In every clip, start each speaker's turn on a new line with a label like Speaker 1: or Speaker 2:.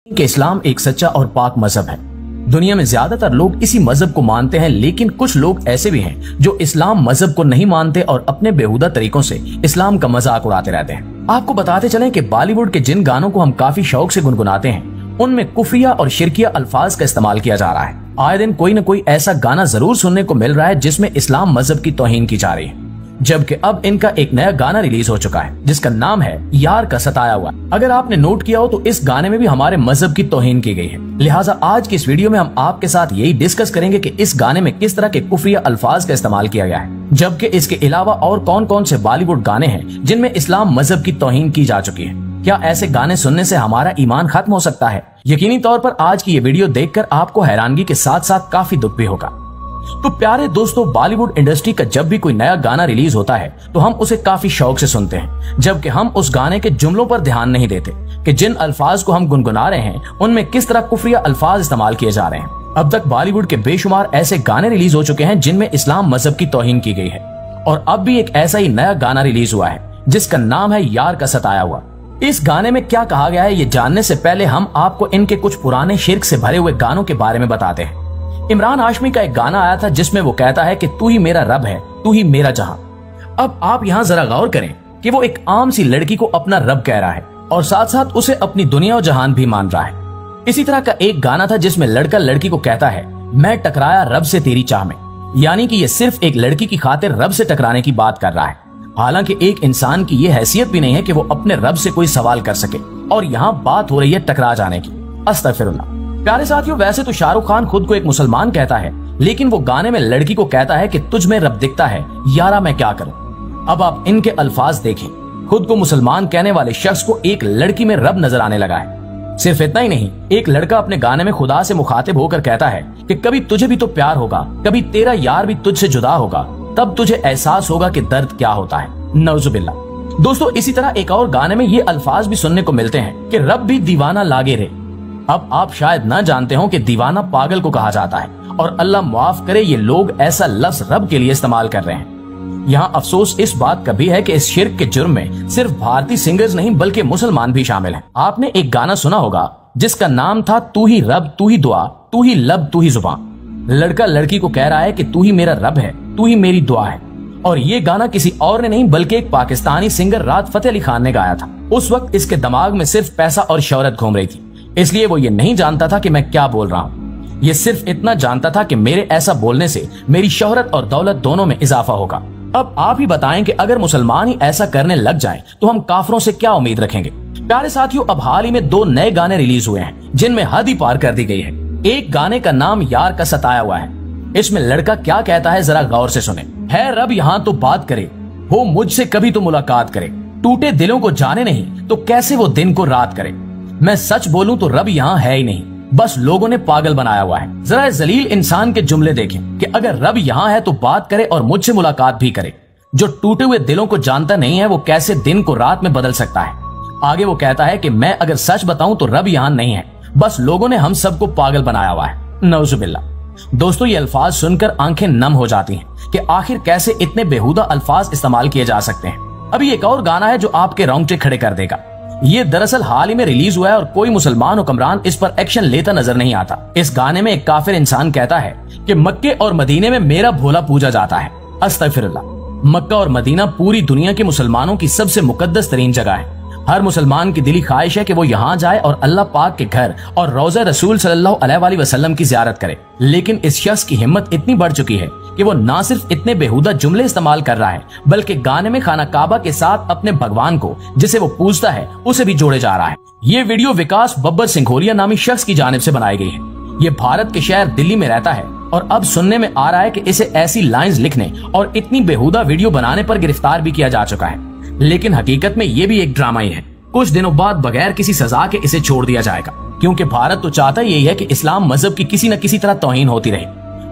Speaker 1: कि इस्लाम एक सच्चा और पाक मजहब है। दुनिया में ज्यादातर लोग इसी मजहब को मानते हैं, लेकिन कुछ लोग ऐसे भी हैं जो इस्लाम मजहब को नहीं मानते और अपने बेहुदा तरीकों से इस्लाम का मजाक उड़ाते रहते हैं। आपको बताते चलें कि बॉलीवुड के जिन गानों को हम काफी शौक से गुनगुनाते हैं उनमें कुफरिया और शिरकिया अल्फाज का इस्तेमाल किया जा रहा है। आए दिन कोई न कोई ऐसा गाना जरूर सुनने को मिल रहा है जिसमें इस्लाम मजहब की तौहीन की जा रही है, जबकि अब इनका एक नया गाना रिलीज हो चुका है जिसका नाम है यार का सताया हुआ। अगर आपने नोट किया हो तो इस गाने में भी हमारे मजहब की तौहीन की गई है। लिहाजा आज की इस वीडियो में हम आपके साथ यही डिस्कस करेंगे कि इस गाने में किस तरह के कुफरिया अल्फाज का इस्तेमाल किया गया है, जबकि इसके अलावा और कौन कौन से बॉलीवुड गाने हैं जिनमें इस्लाम मजहब की तौहीन की जा चुकी है। क्या ऐसे गाने सुनने से हमारा ईमान खत्म हो सकता है? यकीनी तौर पर आज की ये वीडियो देखकर आपको हैरानगी के साथ साथ काफी दुख भी होगा। तो प्यारे दोस्तों, बॉलीवुड इंडस्ट्री का जब भी कोई नया गाना रिलीज होता है तो हम उसे काफी शौक से सुनते हैं, जबकि हम उस गाने के जुमलों पर ध्यान नहीं देते कि जिन अल्फाज को हम गुनगुना रहे हैं उनमें किस तरह कुफरिया अल्फाज इस्तेमाल किए जा रहे हैं। अब तक बॉलीवुड के बेशुमार ऐसे गाने रिलीज हो चुके हैं जिनमें इस्लाम मजहब की तौहीन की गई है, और अब भी एक ऐसा ही नया गाना रिलीज हुआ है जिसका नाम है यार का सताया हुआ। इस गाने में क्या कहा गया है ये जानने से पहले हम आपको इनके कुछ पुराने शिर्क से भरे हुए गानों के बारे में बताते हैं। इमरान हाशमी का एक गाना आया था जिसमें वो कहता है कि तू ही मेरा रब है, तू ही मेरा जहां। अब आप यहाँ जरा गौर करें कि वो एक आम सी लड़की को अपना रब कह रहा है और साथ साथ उसे अपनी दुनिया और जहान भी मान रहा है। इसी तरह का एक गाना था जिसमें लड़का लड़की को कहता है मैं टकराया रब से तेरी चाह में, यानी कि ये सिर्फ एक लड़की की खातिर रब से टकराने की बात कर रहा है। हालांकि एक इंसान की ये हैसियत भी नहीं है कि वो अपने रब से कोई सवाल कर सके, और यहाँ बात हो रही है टकरा जाने की। अस्तगफिरुल्लाह। प्यारे साथियों, वैसे तो शाहरुख खान खुद को एक मुसलमान कहता है, लेकिन वो गाने में लड़की को कहता है कि तुझ में रब दिखता है, यारा मैं क्या करूं। अब आप इनके अल्फाज देखें, खुद को मुसलमान कहने वाले शख्स को एक लड़की में रब नजर आने लगा है। सिर्फ इतना ही नहीं, एक लड़का अपने गाने में खुदा से मुखातिब होकर कहता है कि कभी तुझे भी तो प्यार होगा, कभी तेरा यार भी तुझसे जुदा होगा, तब तुझे एहसास होगा कि दर्द क्या होता है। नौजुबिल्लाह। दोस्तों, इसी तरह एक और गाने में ये अल्फाज भी सुनने को मिलते हैं कि रब भी दीवाना लागे रे। अब आप शायद न जानते हो कि दीवाना पागल को कहा जाता है, और अल्लाह माफ करे ये लोग ऐसा लफ्ज रब के लिए इस्तेमाल कर रहे हैं। यहाँ अफसोस इस बात का भी है कि इस शिर्क के जुर्म में सिर्फ भारतीय सिंगर्स नहीं बल्कि मुसलमान भी शामिल हैं। आपने एक गाना सुना होगा जिसका नाम था तू ही रब, तू ही दुआ, तू ही लब, तू ही जुबान। लड़का लड़की को कह रहा है कि तू ही मेरा रब है, तू ही मेरी दुआ है। और ये गाना किसी और ने नहीं बल्कि एक पाकिस्तानी सिंगर राहत फतेह अली खान ने गाया था। उस वक्त इसके दिमाग में सिर्फ पैसा और शोहरत घूम रही थी, इसलिए वो ये नहीं जानता था कि मैं क्या बोल रहा हूँ। ये सिर्फ इतना जानता था कि मेरे ऐसा बोलने से मेरी शोहरत और दौलत दोनों में इजाफा होगा। अब आप ही बताएं कि अगर मुसलमान ही ऐसा करने लग जाएं तो हम काफरों से क्या उम्मीद रखेंगे। प्यारे साथियों, अब हाल ही में 2 नए गाने रिलीज हुए हैं जिनमें हद ही पार कर दी गई है। एक गाने का नाम यार का सताया हुआ है। इसमें लड़का क्या कहता है जरा गौर से सुने। है रब यहाँ तो बात करे, हो मुझसे कभी तो मुलाकात करे, टूटे दिलों को जाने नहीं तो कैसे वो दिन को रात करे। मैं सच बोलूं तो रब यहाँ है ही नहीं, बस लोगों ने पागल बनाया हुआ है। जरा जलील इंसान के जुमले देखें कि अगर रब यहाँ है तो बात करे और मुझसे मुलाकात भी करे। जो टूटे हुए दिलों को जानता नहीं है वो कैसे दिन को रात में बदल सकता है। आगे वो कहता है कि मैं अगर सच बताऊं तो रब यहाँ नहीं है, बस लोगों ने हम सबको पागल बनाया हुआ है। नौजुबिल्लाह। दोस्तों, ये अल्फाज सुनकर आंखें नम हो जाती हैं कि आखिर कैसे इतने बेहुदा अल्फाज इस्तेमाल किए जा सकते हैं। अभी एक और गाना है जो आपके रोंगटे खड़े कर देगा। ये दरअसल हाल ही में रिलीज हुआ है और कोई मुसलमान हुक्मरान इस पर एक्शन लेता नजर नहीं आता। इस गाने में एक काफिर इंसान कहता है कि मक्के और मदीने में मेरा भोला पूजा जाता है। अस्तगफिरुल्लाह। मक्का और मदीना पूरी दुनिया के मुसलमानों की सबसे मुकद्दस तरीन जगह है। हर मुसलमान की दिली ख्वाहिश है कि वो यहाँ जाए और अल्लाह पाक के घर और रोज़ा रसूल सल्लल्लाहु अलैहि वसल्लम की ज़ियारत करे। लेकिन इस शख्स की हिम्मत इतनी बढ़ चुकी है कि वो ना सिर्फ इतने बेहुदा जुमले इस्तेमाल कर रहा है बल्कि गाने में खाना काबा के साथ अपने भगवान को जिसे वो पूजता है उसे भी जोड़े जा रहा है। ये वीडियो विकास बब्बर सिंघोरिया नामी शख्स की जानिब से बनाई गई है। ये भारत के शहर दिल्ली में रहता है और अब सुनने में आ रहा है कि इसे ऐसी लाइंस लिखने और इतनी बेहुदा वीडियो बनाने पर गिरफ्तार भी किया जा चुका है। लेकिन हकीकत में ये भी एक ड्रामा ही है। कुछ दिनों बाद बगैर किसी सजा के इसे छोड़ दिया जाएगा, क्योंकि भारत तो चाहता यही है कि इस्लाम मजहब की किसी न किसी तरह तौहीन होती रहे।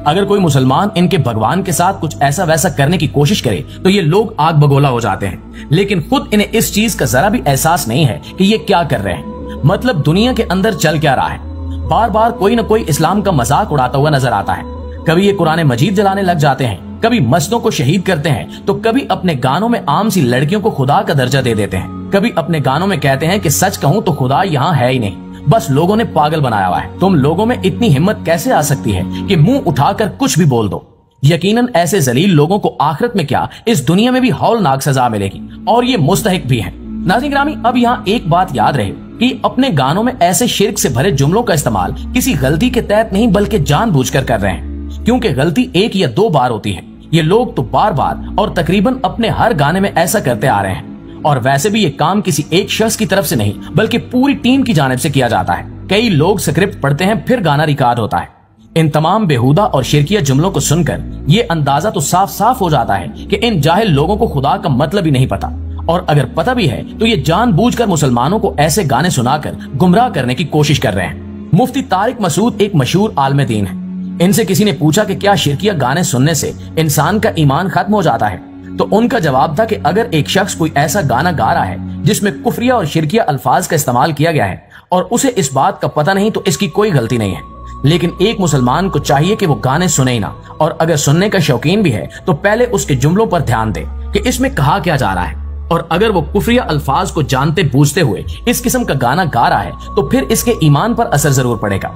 Speaker 1: अगर कोई मुसलमान इनके भगवान के साथ कुछ ऐसा वैसा करने की कोशिश करे तो ये लोग आग बगोला हो जाते हैं, लेकिन खुद इन्हें इस चीज का जरा भी एहसास नहीं है कि ये क्या कर रहे हैं। मतलब दुनिया के अंदर चल क्या रहा है। बार बार कोई न कोई इस्लाम का मजाक उड़ाता हुआ नजर आता है। कभी ये कुरान मजीद जलाने लग जाते हैं, कभी मस्जिदों को शहीद करते हैं, तो कभी अपने गानों में आम सी लड़कियों को खुदा का दर्जा दे देते हैं। कभी अपने गानों में कहते हैं कि सच कहूं तो खुदा यहाँ है ही नहीं, बस लोगों ने पागल बनाया हुआ है। तुम लोगों में इतनी हिम्मत कैसे आ सकती है कि मुंह उठाकर कुछ भी बोल दो। यकीनन ऐसे जलील लोगों को आखिरत में क्या इस दुनिया में भी हौलनाक सजा मिलेगी और ये मुस्तहिक भी है। नाज़रीन गिरामी, अब यहाँ एक बात याद रहे कि अपने गानों में ऐसे शिर्क से भरे जुमलों का इस्तेमाल किसी गलती के तहत नहीं बल्कि जानबूझकर कर रहे हैं, क्योंकि गलती एक या दो बार होती है। ये लोग तो बार बार और तकरीबन अपने हर गाने में ऐसा करते आ रहे हैं। और वैसे भी ये काम किसी एक शख्स की तरफ से नहीं बल्कि पूरी टीम की जानिब से किया जाता है। कई लोग स्क्रिप्ट पढ़ते हैं, फिर गाना रिकॉर्ड होता है। इन तमाम बेहुदा और शिरकिया जुमलों को सुनकर ये अंदाजा तो साफ साफ हो जाता है कि इन जाहिल लोगों को खुदा का मतलब ही नहीं पता, और अगर पता भी है तो ये जानबूझकर मुसलमानों को ऐसे गाने सुनाकर गुमराह करने की कोशिश कर रहे हैं। मुफ्ती तारिक मसूद एक मशहूर आलिम दीन है। इनसे किसी ने पूछा कि क्या शिरकिया गाने सुनने से इंसान का ईमान खत्म हो जाता है, तो उनका जवाब था कि अगर एक शख्स कोई ऐसा गाना गा रहा है जिसमें कुफरिया और शिरकिया अल्फाज का इस्तेमाल किया गया है और उसे इस बात का पता नहीं, तो इसकी कोई गलती नहीं है। लेकिन एक मुसलमान को चाहिए कि वो गाने सुने ही ना, और अगर सुनने का शौकीन भी है तो पहले उसके जुमलों पर ध्यान दे कि इसमें कहा क्या जा रहा है। और अगर वो कुफरिया अल्फाज को जानते बूझते हुए इस किस्म का गाना गा रहा है तो फिर इसके ईमान पर असर जरूर पड़ेगा।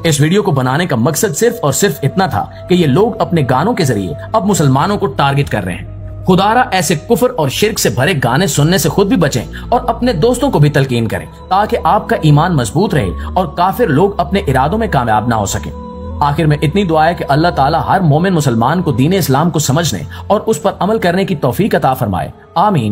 Speaker 1: इस वीडियो को बनाने का मकसद सिर्फ और सिर्फ इतना था कि ये लोग अपने गानों के जरिए अब मुसलमानों को टारगेट कर रहे हैं। खुदारा ऐसे कुफर और शिर्क से भरे गाने सुनने से खुद भी बचें और अपने दोस्तों को भी तलकीन करें, ताकि आपका ईमान मजबूत रहे और काफिर लोग अपने इरादों में कामयाब ना हो सके। आखिर में इतनी दुआ है कि अल्लाह ताला हर मोमिन मुसलमान को दीन इस्लाम को समझने और उस पर अमल करने की तौफीक अता फरमाए। आमीन।